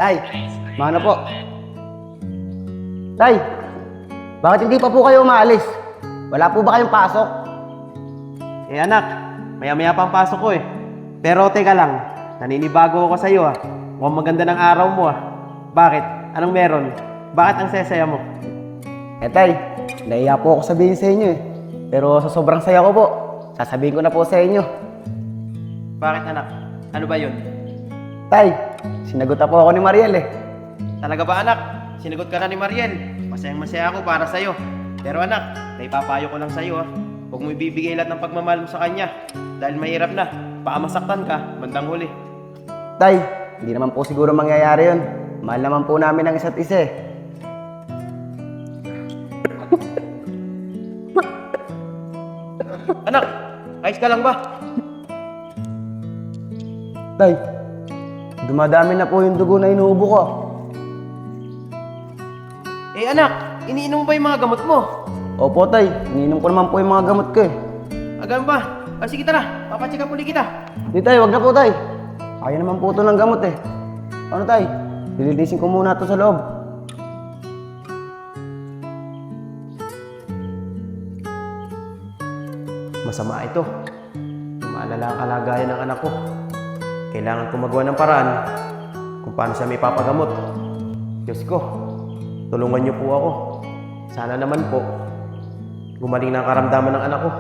Tay, mana po. Tay, bakit hindi pa po kayo umaalis? Wala po ba kayong pasok? Eh anak, maya-maya pang pasok ko eh. Pero teka lang, naninibago ako sa'yo ah. Mukhang maganda ng araw mo ah. Bakit? Anong meron? Bakit ang sesaya mo? Eh tay, nahiya po ako sabihin sa inyo eh. Pero sa sobrang saya ko po, sasabihin ko na po sa inyo. Bakit anak? Ano ba yun? Tay, sinagot na po ako ni Mariel eh. Talaga ba anak? Sinagot ka na ni Mariel. Masayang-masaya ako para sa'yo. Pero anak, naipapayo ko lang sa'yo ah. Huwag mo ibibigay lahat ng pagmamahal mo sa kanya. Dahil mahirap na, baka masaktan ka, bandang huli. Tay, hindi naman po siguro mangyayari yun. Mahal naman po namin ang isa't isa eh. Anak, ayos ka lang ba? Tay, dumadami na po yung dugo na inuubo ko. Eh anak, iniinom mo ba yung mga gamot mo? Opo tay, iniinom ko naman po yung mga gamot ko eh. Agan ba? Ah, sige tara, papacheck up ulit kita. Di tay, wag na po tay. Kaya naman po ito ng gamot eh. Ano tay? Lilinisin ko muna ito sa loob. Masama ito. Maalala ang kalagayan ng anak ko. Kailangan ko magawa ng paraan kung paano siya may papagamot. Diyos ko, tulungan niyo po ako. Sana naman po, gumaling na ang karamdaman ng anak ko.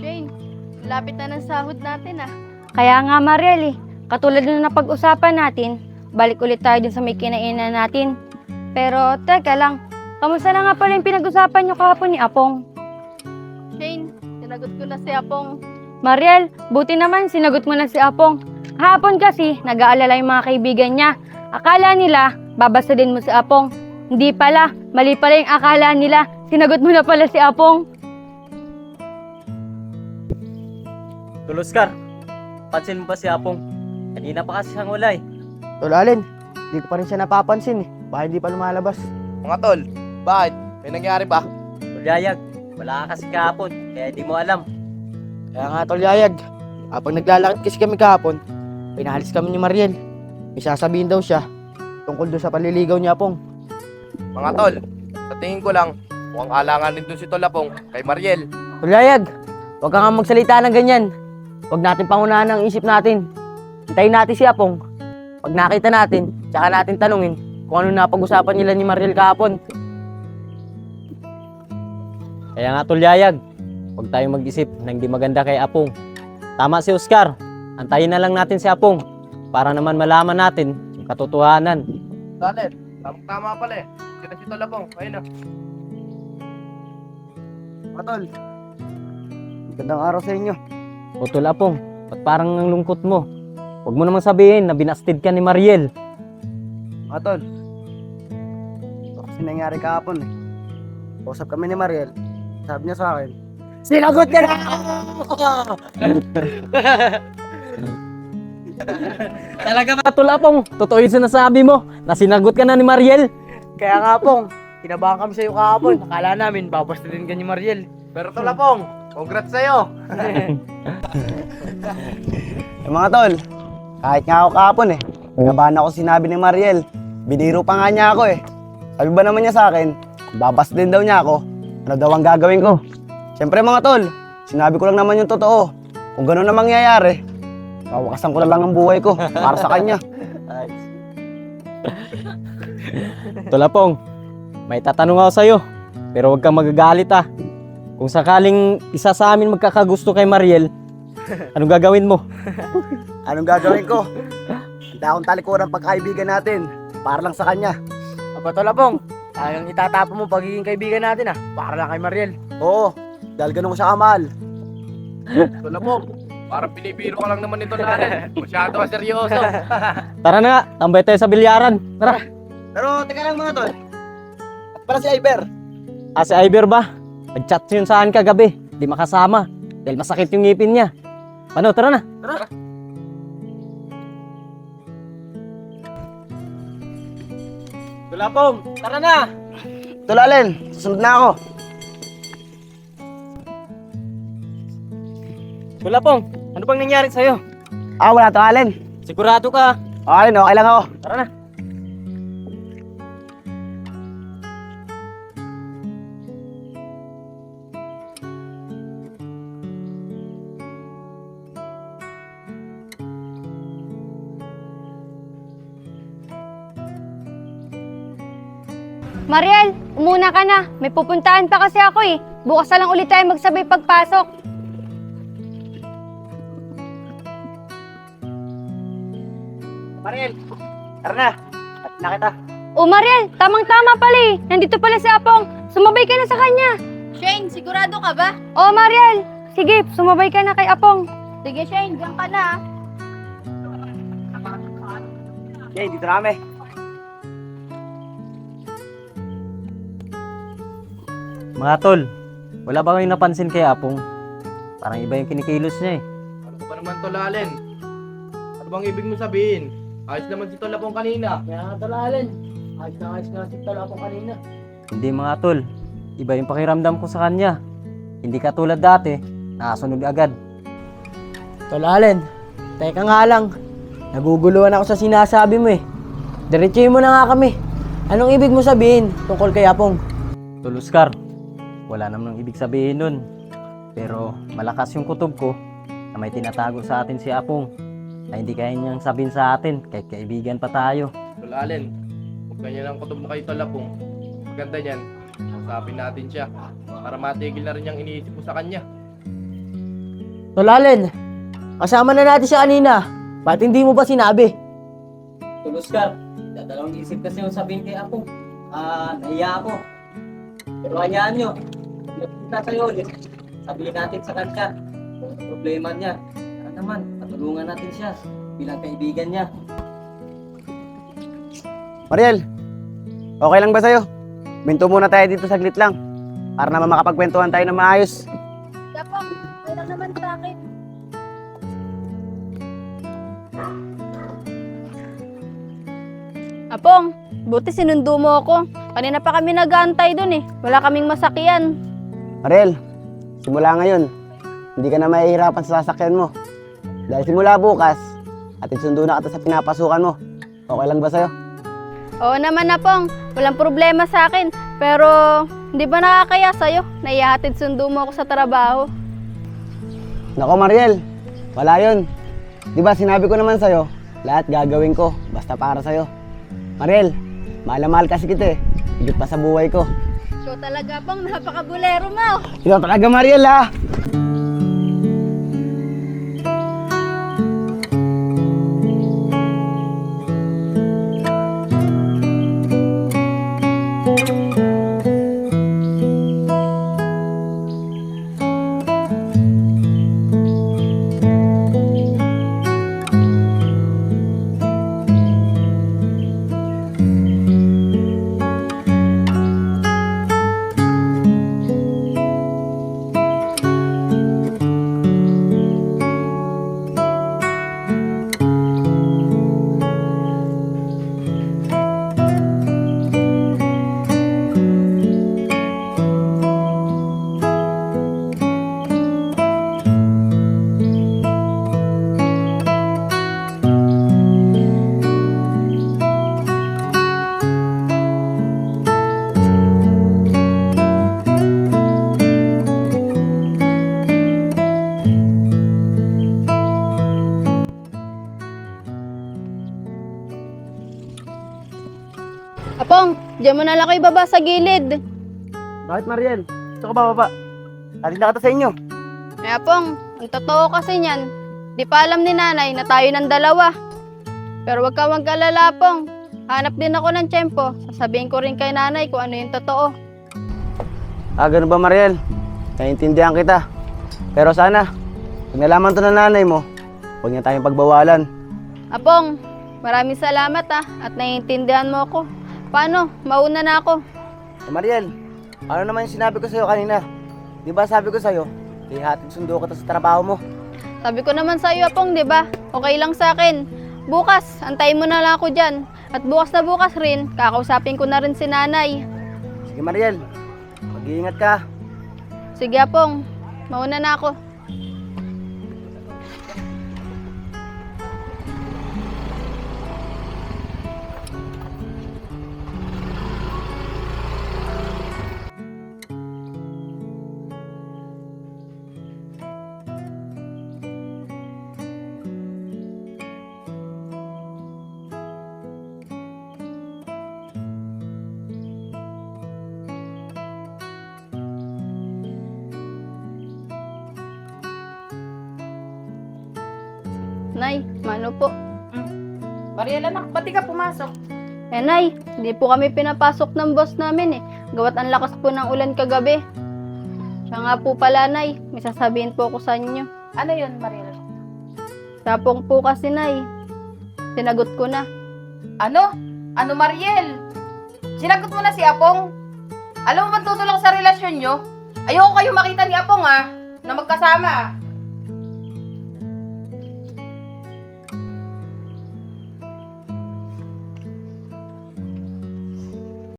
Shane, lapit na ng sahod natin ah. Kaya nga Mariel katulad na napag-usapan natin, balik ulit tayo dun sa may kinainan natin. Pero teka lang, kamusta na nga pala yung pinag-usapan nyo kahapon ni Apong? Shane, sinagot ko na si Apong. Mariel, buti naman sinagot mo na si Apong. Hapon kasi, nag-aalala yung mga kaibigan niya. Akala nila, babasa din mo si Apong. Hindi pala, mali pala yung akala nila. Sinagot mo na pala si Apong. Tol Oscar, pansin mo ba si Apong? Kanina pa kasi siyang wala eh. Tol Alin, hindi ko pa rin siya napapansin eh. Baka hindi pa lumalabas. Mga tol, bakit? May nangyari ba? Tol Yayag, wala ka kasi kahapon, kaya di mo alam. Kaya nga Tol Yayag, kapag naglalakad kasi kami kahapon, pinahalis kami ni Mariel. May sasabihin daw siya tungkol doon sa paliligaw niya Apong. Mga tol, sa tingin ko lang, mukhang alanganin dun si Tol Apong kay Mariel. Tol Yayag, huwag ka nga magsalita ng ganyan. Huwag natin pangunahan ang isip natin. Hintayin natin si Apong. Pag nakita natin, tsaka natin tanungin kung ano napag-usapan nila ni Mariel kahapon. Kaya nga Tol Yayag, huwag tayong mag-isip ng di maganda kay Apong. Tama si Oscar, antayin na lang natin si Apong para naman malaman natin yung katotohanan. Dahil, tama pala eh. Sila si Tol Apong, ayun na. Mga tol, magandang araw sa inyo. O Tol Apong, ba't parang ang lungkot mo? Huwag mo naman sabihin na binastid ka ni Mariel. Mga tol, ito kasi nangyari kahapon eh. Usap kami ni Mariel, sabi niya sa akin, sinagot niya na ako! Talaga ba Tol Apong? Totoo yung sinasabi mo na sinagot ka na ni Mariel? Kaya nga Pong, kinabahan kami sa'yo kahapon. Akala namin, babastidin ka ni Mariel. Pero Tol Apong, congrats sa'yo! Mga tol, kahit nga ako kahapon eh, kinabahan ako sinabi ni Mariel. Biniro pa nga niya ako eh. Sabi ba naman niya sa akin, babas din daw niya ako. Ano daw ang gagawin ko? Siyempre mga tol, sinabi ko lang naman yung totoo. Kung gano'n na mangyayari, mawakasan ko na lang ang buhay ko para sa kanya. Tol Apong, may tatanong ako sa'yo, pero huwag kang magagalit ah. Kung sakaling isa sa amin magkakagusto kay Mariel, anong gagawin mo? Anong gagawin ko? Handa akong talikuran pagkaibigan natin para lang sa kanya. Aba Tol Apong, talagang itatapon mo pagiging kaibigan natin para lang kay Mariel. Oo, dahil ganun ko siya kamahal. Tol Apong, Parang pinipiro ka lang naman ito, Allen. Masyado ka seryoso. Tara na nga, tambay tayo sa bilyaran. Tara. Pero teka lang mga tol. At para si Iber. Si Iver ba? Nag-chat yun saan kagabi. Di makasama. Dahil masakit yung ngipin niya. Ano, tara na. Tulapong, tara na. Tol Allen, susunod na ako. Tulapong, ano bang nangyari sa'yo? Wala to Allen. Sigurado ka? Allen, okay lang ako. Tara na. Mariel, umuna ka na. May pupuntahan pa kasi ako eh. Bukas na lang ulit tayo magsabay pagpasok. Mariel, tara na. At na kita. O Mariel, tamang-tama pala eh. Nandito pala si Apong. Sumabay ka na sa kanya. Shane, sigurado ka ba? O Mariel, sige, sumabay ka na kay Apong. Sige Shane, diyan ka na. Okay, dito na kami. Mga tol, wala ba kayong napansin kay Apong? Parang iba yung kinikilos niya eh. Ano ba naman to, Allen? Ano bang ibig mo sabihin? Ayos naman si Tolapong kanina. Kaya nga tol, Allen. Ayos na si Talapong kanina. Hindi mga tol, iba yung pakiramdam ko sa kanya. Hindi katulad dati, nakasunod agad. Tol, Allen. Teka nga lang. Naguguluhan ako sa sinasabi mo eh. Diretsuhin mo na nga kami. Anong ibig mo sabihin tungkol kay Apong? Tol Oscar, wala namang ibig sabihin nun. Pero malakas yung kutob ko na may tinatago sa atin si Apong na hindi kaya niyang sabihin sa atin kahit kaibigan pa tayo. Tol Allen, kung ganyan ang kutob mo kay Tolapong, maganda niyan. Usapin natin siya para matigil na rin yung iniisip mo sa kanya. Tol, Allen. Kasama na natin siya kanina. Ba't hindi mo ba sinabi? Tol Oscar, dadalawang isip kasi yung sabihin kay Apong. Nahiya ako. Pero hayaan nyo, pinagpunta sa'yo ulit. Sabihin natin sa kanya kung problema niya. Para naman, patulungan natin siya bilang kaibigan niya. Mariel, okay lang ba sa'yo? Minto muna tayo dito saglit lang. Para naman makapagkwentuhan tayo na maayos. Apong, okay lang naman sa akin. Apong, buti sinundo mo ako. Kanina pa kami nag-aantay dun eh. Wala kaming masakyan. Mariel, simula ngayon, hindi ka na mahihirapan sa sasakyan mo. Dahil simula bukas, at sundo na kita sa pinapasukan mo. Okay lang ba sa'yo? Oo naman Apong, walang problema sa akin. Pero, hindi ba nakakaya sa'yo? Naihatid sundo mo ako sa trabaho. Nako Mariel, wala yun. Di ba sinabi ko naman sa'yo, lahat gagawin ko, basta para sa'yo. Mariel, mahal na mahal kasi kita eh. Higit pa sa buhay ko. Ikaw talaga Apong, napaka-bulero mo. Ikaw talaga Mariel ha! Apong, diyan mo na lang kayo ibaba sa gilid. Bakit Mariel? Gusto ka ba baba? Alis na kita sa inyo. Eh Apong, ang totoo kasi niyan, di pa alam ni nanay na tayo ng dalawa. Pero wag ka mag-alala Apong. Hanap din ako ng tiyempo. Sasabihin ko rin kay nanay kung ano yung totoo. Ganun ba Mariel? Naiintindihan kita. Pero sana, Kung nalaman to ng nanay mo, huwag niya tayong pagbawalan. Apong, maraming salamat at naiintindihan mo ako. Paano? Mauna na ako. Mariel, ano naman yung sinabi ko sa'yo kanina? Di ba sabi ko sa'yo, ihatid sundo kita sa trabaho mo. Sabi ko naman sa iyo, Apong, di ba? Okay lang sa akin. Bukas, antayin mo na lang ako dyan. At bukas na bukas rin, kakausapin ko na rin si nanay. Sige Mariel, mag-iingat ka. Sige, Apong. Mauna na ako. Nay, mano po? Mariel, anak, ba't di ka pumasok? Eh, Nay, hindi po kami pinapasok ng boss namin eh. Gawat ang lakas po ng ulan kagabi. Siya nga po pala, Nay. May sasabihin po ako sa inyo. Ano yun, Mariel? Sapong po kasi, Nay. Sinagot ko na. Ano? Ano, Mariel? Sinagot mo na si Apong? Alam mo ba tutulong sa relasyon nyo? Ayoko kayo makita ni Apong na magkasama.